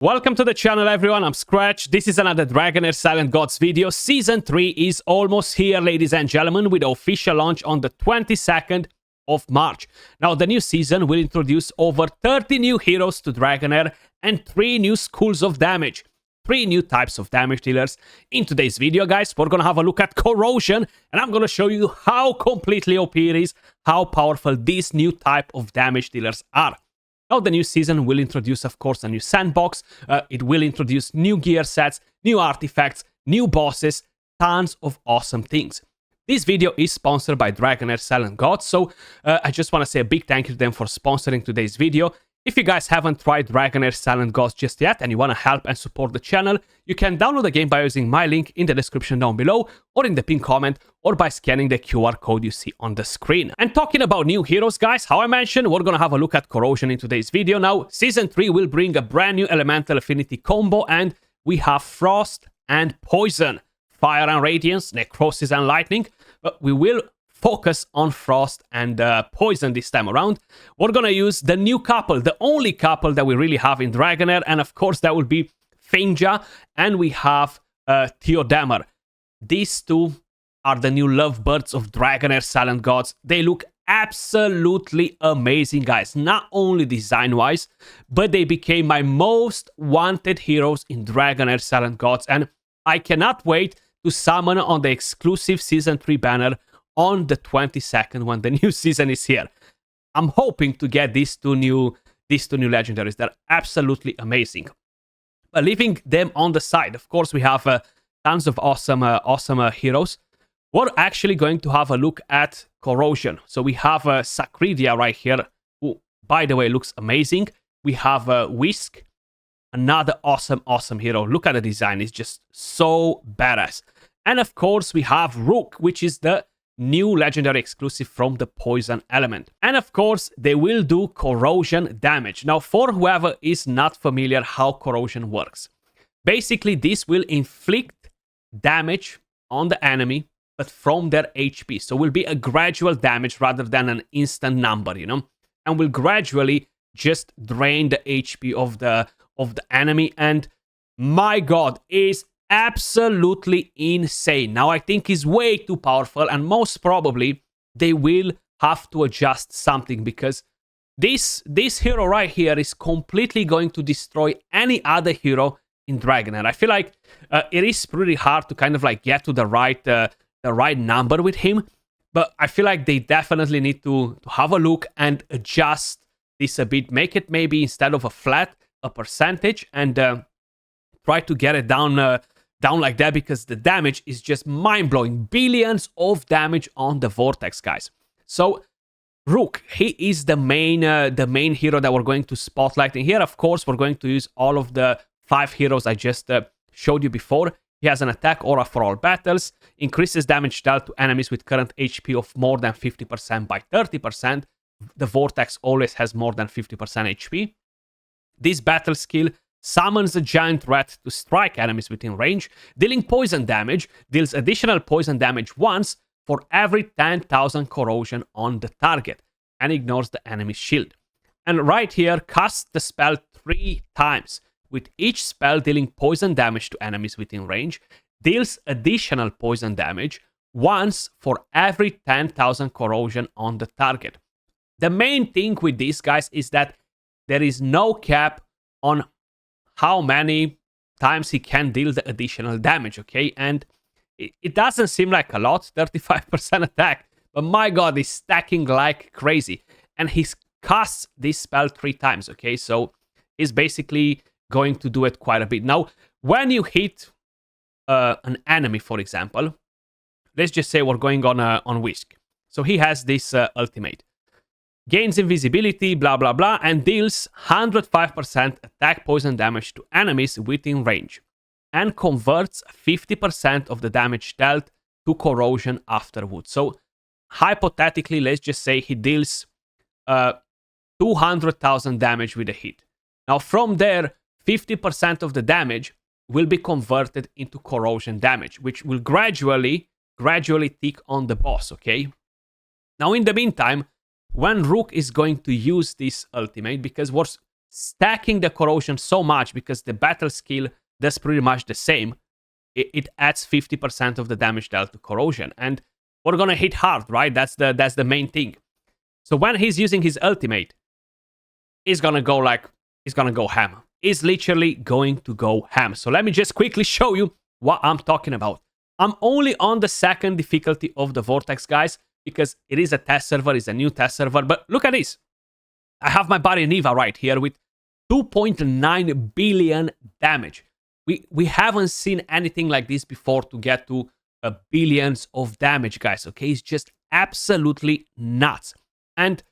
Welcome to the channel, everyone. I'm Skratch. This is another Dragonheir Silent Gods video. Season 3 is almost here, ladies and gentlemen, with the official launch on the 22nd of March. Now, the new season will introduce over 30 new heroes to Dragonheir and 3 new schools of damage. 3 new types of damage dealers. In today's video, guys, we're gonna have a look at Corrosion, and I'm gonna show you how completely OP it is, how powerful these new type of damage dealers are. Now, the new season will introduce, of course, a new sandbox. It will introduce new gear sets, new artifacts, new bosses, tons of awesome things. This video is sponsored by Dragonheir Silent Gods, so I just want to say a big thank you to them for sponsoring today's video. If you guys haven't tried Dragonheir Silent Gods just yet and you want to help and support the channel, you can download the game by using my link in the description down below, or in the pinned comment, or by scanning the QR code you see on the screen. And talking about new heroes, guys, how I mentioned, we're gonna have a look at Corrosion in today's video. Now, Season 3 will bring a brand new elemental affinity combo, and we have Frost and Poison, Fire and Radiance, Necrosis and Lightning. But we will focus on Frost and Poison this time around. We're gonna use the new couple, the only couple that we really have in Dragonheir, and of course that will be Finja, and we have Theodemir. These two are the new lovebirds of Dragonheir Silent Gods. They look absolutely amazing, guys. Not only design-wise, but they became my most wanted heroes in Dragonheir Silent Gods, and I cannot wait to summon on the exclusive Season 3 banner on the 22nd when the new season is here. I'm hoping to get these two new legendaries. They're absolutely amazing. But leaving them on the side, of course, we have tons of awesome heroes. We're actually going to have a look at Corrosion. So we have Sacridia right here, who, by the way, looks amazing. We have Whisk, another awesome hero. Look at the design. It's just so badass. And of course, we have Rook, which is the new legendary exclusive from the Poison element. And of course, they will do corrosion damage. Now, for whoever is not familiar how corrosion works, basically this will inflict damage on the enemy, but from their HP. So will be a gradual damage rather than an instant number, you know, and will gradually just drain the HP of the enemy. And my god, is absolutely insane. Now, I think is way too powerful, and most probably they will have to adjust something, because this hero right here is completely going to destroy any other hero in Dragonheir. I feel like it is pretty hard to kind of like get to the right number with him, but I feel like they definitely need to have a look and adjust this a bit, make it maybe instead of a flat, a percentage, and try to get it down like that, because the damage is just mind-blowing. Billions of damage on the Vortex, guys. So Rook, he is the main hero that we're going to spotlight in here. Of course, we're going to use all of the 5 heroes I just showed you before. He has an attack aura for all battles, increases damage dealt to enemies with current HP of more than 50% by 30%. The Vortex always has more than 50% HP. This battle skill summons a giant rat to strike enemies within range, dealing poison damage, deals additional poison damage once for every 10,000 corrosion on the target, and ignores the enemy's shield. And right here, casts the spell 3 times, with each spell dealing poison damage to enemies within range, deals additional poison damage once for every 10,000 corrosion on the target. The main thing with these guys is that there is no cap on how many times he can deal the additional damage, okay? And it doesn't seem like a lot, 35% attack, but my god, he's stacking like crazy. And he casts this spell 3 times, okay? So he's basically going to do it quite a bit. Now, when you hit an enemy, for example, let's just say we're going on Whisk. So he has this ultimate. Gains invisibility, blah blah blah, and deals 105% attack poison damage to enemies within range, and converts 50% of the damage dealt to corrosion afterwards. So hypothetically, let's just say he deals 200,000 damage with a hit. Now from there, 50% of the damage will be converted into corrosion damage, which will gradually tick on the boss, okay? Now in the meantime, when Rook is going to use this ultimate, because stacking the corrosion so much because the battle skill does pretty much the same. It adds 50% of the damage dealt to corrosion, and we're gonna hit hard, right? That's the main thing. So when he's using his ultimate, he's gonna go ham. He's literally going to go ham. So let me just quickly show you what I'm talking about. I'm only on the second difficulty of the Vortex, guys, because it is a test server, it's a new test server. But look at this. I have my buddy Niva right here with 2.9 billion damage. We haven't seen anything like this before to get to billions of damage, guys, okay? It's just absolutely nuts. And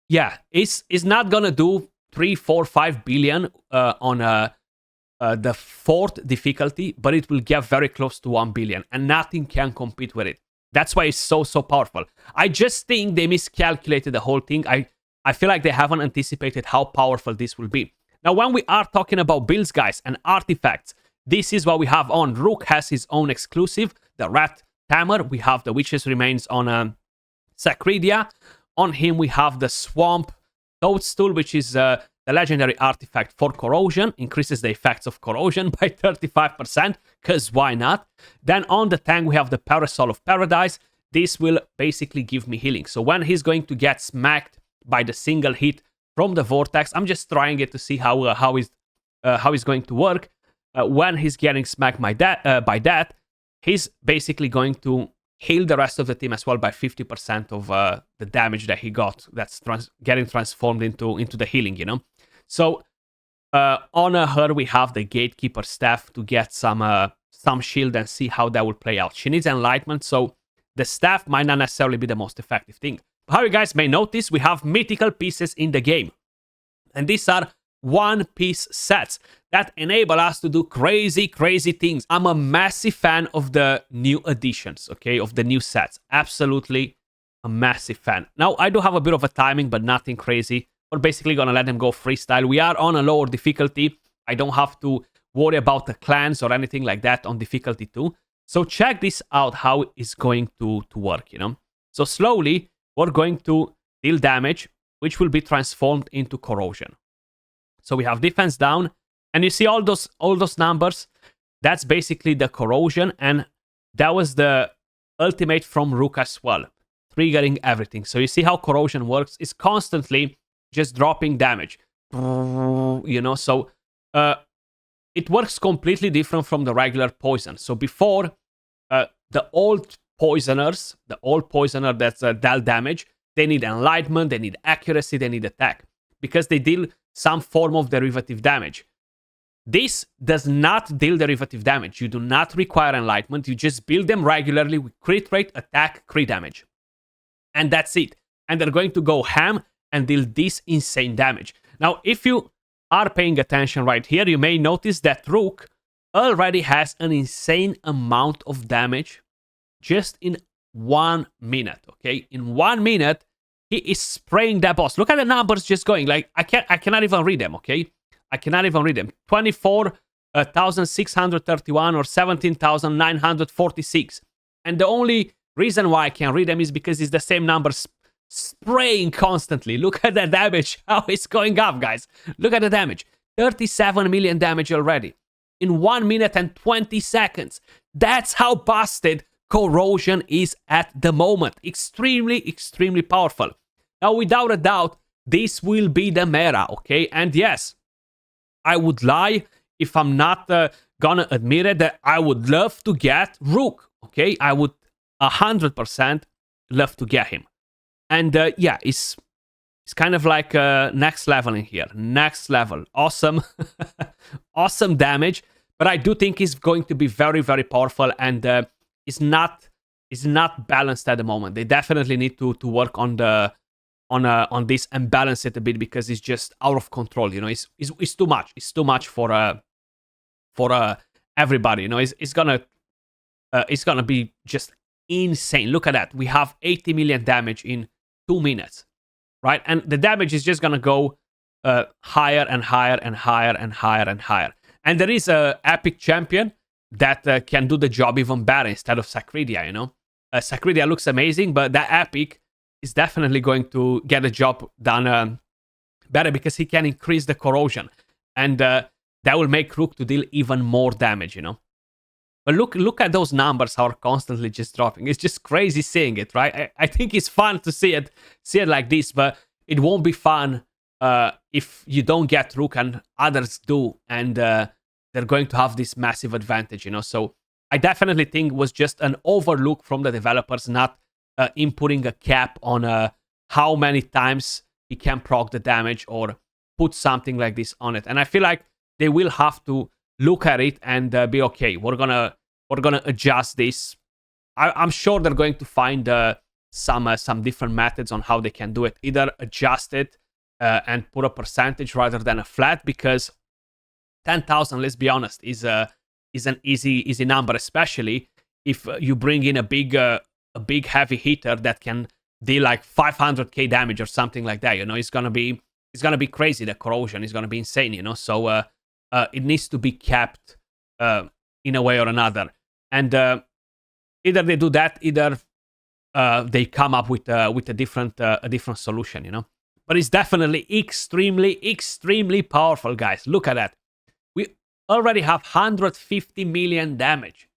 yeah, it's not gonna do 3, 4, 5 billion on the fourth difficulty, but it will get very close to 1 billion, and nothing can compete with it. That's why it's so powerful. I just think they miscalculated the whole thing. I feel like they haven't anticipated how powerful this will be. Now, when we are talking about builds, guys, and artifacts, this is what we have on. Rook has his own exclusive, the Rat Tamer. We have the Witch's Remains on Sacridia. On him, we have the Swamp Toadstool, which is the legendary artifact for Corrosion. Increases the effects of Corrosion by 35%, because why not? Then on the tank, we have the Parasol of Paradise. This will basically give me healing. So when he's going to get smacked by the single hit from the Vortex, I'm just trying it to see how it's going to work. When he's getting smacked by that, he's basically going to heal the rest of the team as well by 50% of the damage that he got. That's getting transformed into the healing, you know. So on her, we have the Gatekeeper staff to get some shield and see how that will play out. She needs enlightenment, so the staff might not necessarily be the most effective thing. How you guys may notice, we have mythical pieces in the game. And these are one-piece sets that enable us to do crazy things. I'm a massive fan of the new additions, okay, of the new sets. Absolutely a massive fan. Now, I do have a bit of a timing, but nothing crazy. We're basically going to let them go freestyle. We are on a lower difficulty. I don't have to worry about the clans or anything like that on difficulty 2. So check this out, how it's going to work, you know. So slowly, we're going to deal damage, which will be transformed into corrosion. So we have defense down, and you see all those numbers. That's basically the corrosion, and that was the ultimate from Rook as well, triggering everything. So you see how corrosion works. It's constantly just dropping damage, you know. So it works completely different from the regular poison. So before, the old poisoner that's dealt damage, they need enlightenment, they need accuracy, they need attack, because they deal some form of derivative damage. This does not deal derivative damage. You do not require enlightenment. You just build them regularly with crit rate, attack, crit damage. And that's it. And they're going to go ham and deal this insane damage. Now, if you are paying attention right here, you may notice that Rook already has an insane amount of damage just in 1 minute, okay? In 1 minute, he is spraying that boss. Look at the numbers just going. Like, I cannot even read them, okay? I cannot even read them. 24,631 or 17,946. And the only reason why I can read them is because it's the same numbers spraying constantly. Look at the damage, how it's going up, guys. Look at the damage. 37 million damage already in 1 minute and 20 seconds. That's how busted Corrosion is at the moment. Extremely powerful. Now, without a doubt, this will be the meta, okay? And yes, I would lie if I'm not gonna admit it, that I would love to get Rook, okay? I would 100% love to get him. And yeah, it's kind of like next level in here. Next level. Awesome. Awesome damage. But I do think he's going to be very powerful, and it's not balanced at the moment. They definitely need to work on on this and balance it a bit, because it's just out of control. You know, it's too much. It's too much for everybody. You know, it's gonna be just insane. Look at that. We have 80 million damage in 2 minutes, right? And the damage is just gonna go higher and higher and higher and higher and higher. And there is a epic champion that can do the job even better instead of Sacridia, you know? Sacridia looks amazing, but that epic is definitely going to get the job done better because he can increase the corrosion. And that will make Rook to deal even more damage, you know. But look at those numbers how are constantly just dropping. It's just crazy seeing it, right? I think it's fun to see it like this, but it won't be fun if you don't get Rook and others do, and they're going to have this massive advantage, you know. So I definitely think it was just an overlook from the developers not inputting a cap on how many times he can proc the damage or put something like this on it. And I feel like they will have to look at it and be okay. We're gonna adjust this. I'm sure they're going to find some different methods on how they can do it. Either adjust it and put a percentage rather than a flat, because 10,000, let's be honest, is an easy number, especially if you bring in a big heavy hitter that can deal like 500k damage or something like that. You know, it's gonna be crazy. The corrosion is gonna be insane. You know, so it needs to be kept in a way or another. And either they do that, either they come up with a different solution. You know, but it's definitely extremely powerful, guys. Look at that. We already have 150 million damage.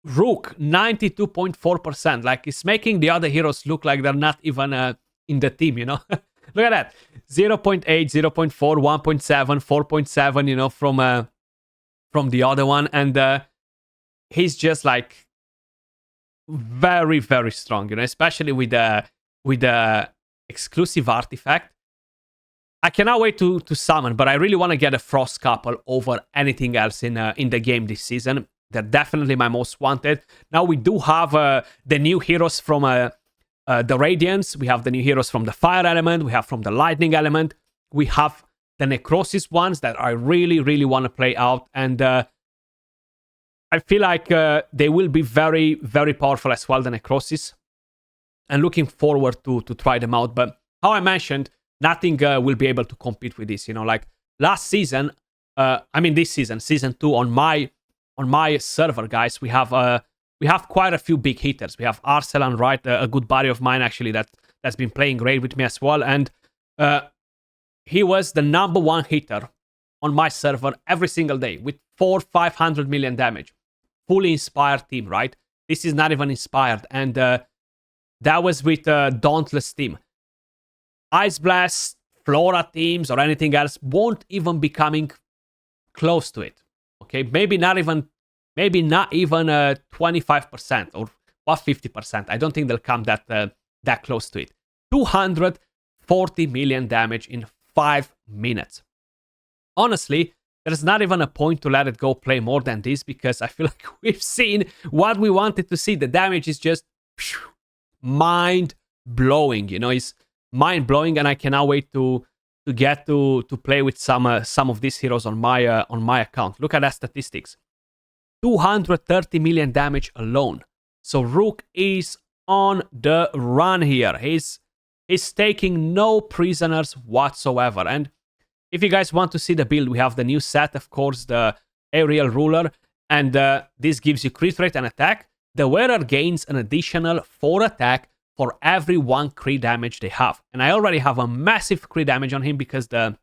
Rook 92.4%. Like, it's making the other heroes look like they're not even in the team. You know. Look at that. 0.8, 0.4, 1.7, 4.7, you know, from the other one. And he's just like very strong, you know, especially with the exclusive artifact. I cannot wait to summon, but I really want to get a Frost couple over anything else in the game this season. They're definitely my most wanted. Now we do have the new heroes from the Radiance. We have the new heroes from the Fire element. We have from the Lightning element. We have the Necrosis ones that I really want to play out. And I feel like they will be very powerful as well, the Necrosis. And looking forward to try them out. But how I mentioned, nothing will be able to compete with this. You know, like last season, this season, season 2 on my server, guys, we have quite a few big hitters. We have Arcelan, right? A good buddy of mine, actually, that's been playing great with me as well. And he was the number 1 hitter on my server every single day with 400-500 million damage. Fully inspired team, right? This is not even inspired. And that was with Dauntless team. Ice Blast, Flora teams, or anything else won't even be coming close to it. Okay, maybe not even 25% or 50%. I don't think they'll come that close to it. 240 million damage in 5 minutes. Honestly, there's not even a point to let it go play more than this, because I feel like we've seen what we wanted to see. The damage is just mind-blowing. You know, it's mind-blowing, and I cannot wait to get to play with some of these heroes on my account. Look at that statistics. 230 million damage alone. So Rook is on the run here. He's taking no prisoners whatsoever. And if you guys want to see the build, we have the new set, of course, the Aerial Ruler. And this gives you crit rate and attack. The wearer gains an additional 4 attack for every 1 crit damage they have. And I already have a massive crit damage on him because the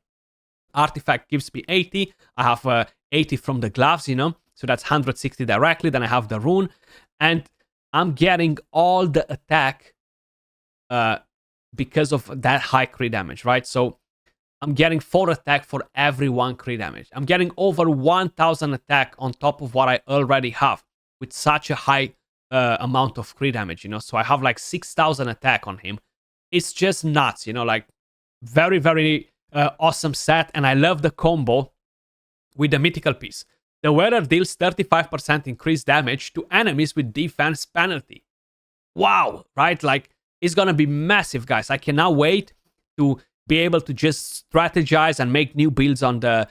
artifact gives me 80. I have 80 from the gloves, you know. So that's 160 directly. Then I have the rune. And I'm getting all the attack because of that high crit damage, right? So I'm getting 4 attack for every 1 crit damage. I'm getting over 1,000 attack on top of what I already have with such a high amount of crit damage, you know. So I have like 6,000 attack on him. It's just nuts, you know, like very awesome set. And I love the combo with the mythical piece. The wearer deals 35% increased damage to enemies with defense penalty. Wow, right? Like, it's gonna be massive, guys. I cannot wait to be able to just strategize and make new builds on the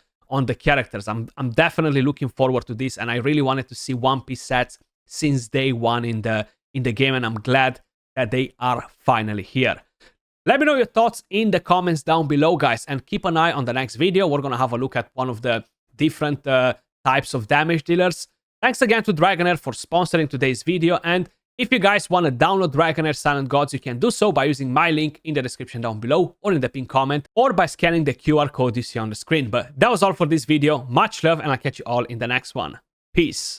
characters. I'm definitely looking forward to this, and I really wanted to see One Piece sets since day one in the game, and I'm glad that they are finally here. Let me know your thoughts in the comments down below, guys, and keep an eye on the next video. We're gonna have a look at one of the different types of damage dealers. Thanks again to Dragonheir for sponsoring today's video, and If you guys want to download Dragonheir Silent Gods, you can do so by using my link in the description down below or in the pinned comment, or by scanning the QR code you see on the screen. But that was all for this video. Much love, and I'll catch you all in the next one. Peace.